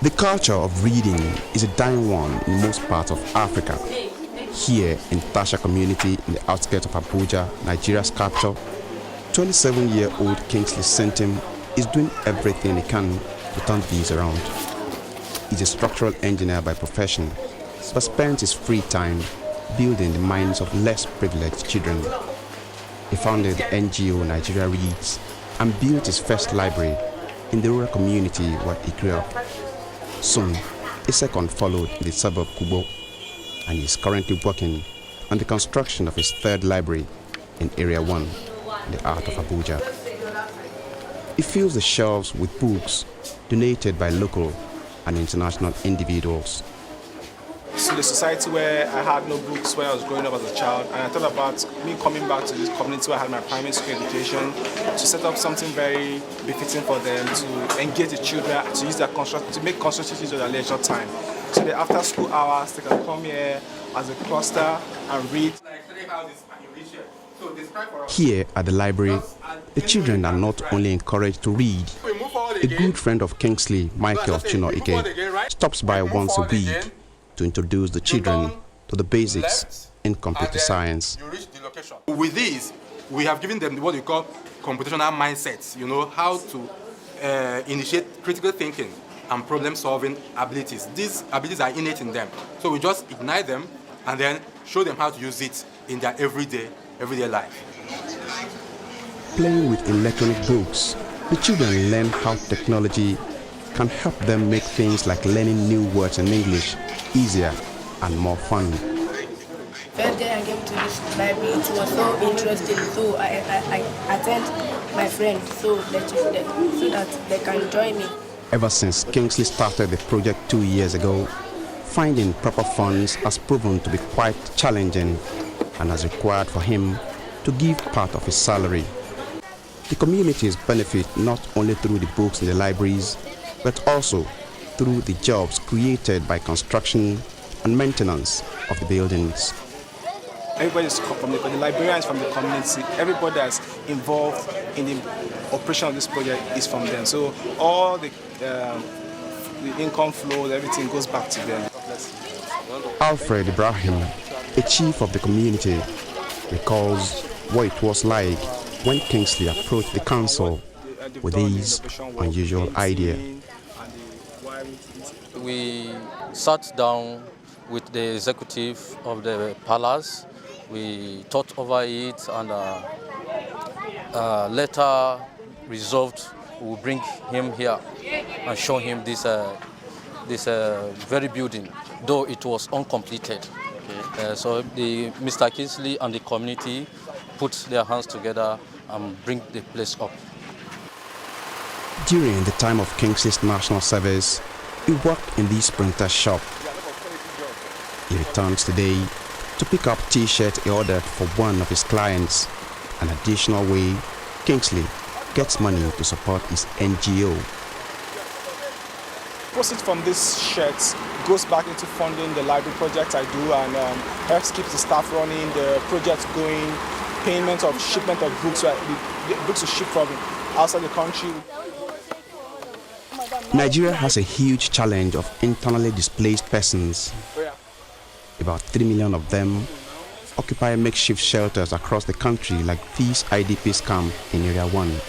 The culture of reading is a dying one in most parts of Africa. Here in Tasha community in the outskirts of Abuja, Nigeria's capital, 27-year-old Kingsley Sentim is doing everything he can to turn these around. He's a structural engineer by profession, but spends his free time building the minds of less privileged children. He founded the NGO Nigeria Reads and built his first library in the rural community where he grew up. Soon, a second followed in the suburb Kubo, and he is currently working on the construction of his third library in Area 1 in the heart of Abuja. He fills the shelves with books donated by local and international individuals. To the society where I had no books when I was growing up as a child, and I thought about me coming back to this community where I had my primary school education to set up something very befitting for them, to engage the children, to use their to make constructive use of their leisure time. So the after school hours, they can come here as a cluster and read. Here at the library, the children are not only encouraged to read. A good friend of Kingsley, Michael Chinoike, stops by once a week to introduce the children to the basics in computer science. With this, we have given them what we call computational mindsets, how to initiate critical thinking and problem-solving abilities. These abilities are innate in them. So we just ignite them and then show them how to use it in their everyday life. Playing with electronic books, the children learn how technology can help them make things like learning new words in English easier and more fun. First day I came to this library, it was so interesting, so I attend my friends so that they can join me. Ever since Kingsley started the project 2 years ago, finding proper funds has proven to be quite challenging and has required for him to give part of his salary. The communities benefit not only through the books in the libraries, but also through the jobs created by construction and maintenance of the buildings. Everybody's from the librarians from the community, everybody that's involved in the operation of this project is from them. So all the income flow, everything goes back to them. Alfred Ibrahim, a chief of the community, recalls what it was like when Kingsley approached the council with his unusual idea. We sat down with the executive of the palace. We thought over it and later resolved we'll bring him here and show him this very building, though it was uncompleted. Okay. So Mr. Kingsley and the community put their hands together and bring the place up. During the time of Kingsley's national service, he worked in this printer shop. He returns today to pick up T-shirts he ordered for one of his clients, an additional way Kingsley gets money to support his NGO. Proceeds from this shirt goes back into funding the library project I do and helps keep the staff running, the project going, payment of shipment of books, the books to ship from outside the country. Nigeria has a huge challenge of internally displaced persons. About 3 million of them occupy makeshift shelters across the country like this IDP's camp in Area 1.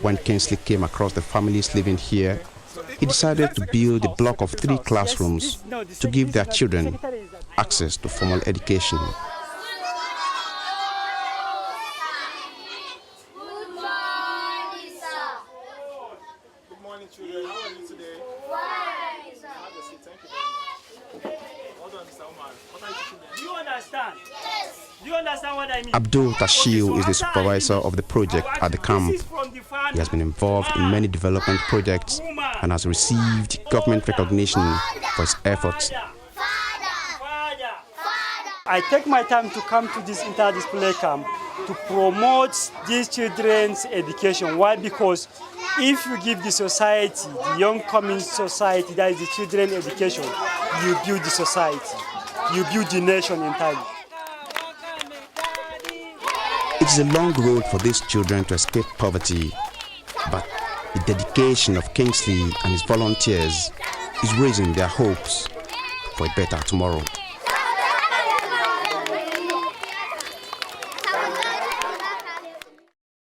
When Kingsley came across the families living here, he decided to build a block of 3 classrooms to give their children access to formal education. Good morning, children. How are you today? Do you understand? Yes. Do you understand what I mean? Abdul Tashil is the supervisor of the project at the camp. He has been involved in many development projects and has received government recognition for his efforts. I take my time to come to this interdisciplinary camp to promote these children's education. Why? Because if you give the society, the young coming society, that is the children education, you build the society, you build the nation entirely. It is a long road for these children to escape poverty, but The dedication of Kingsley and his volunteers is raising their hopes for a better tomorrow.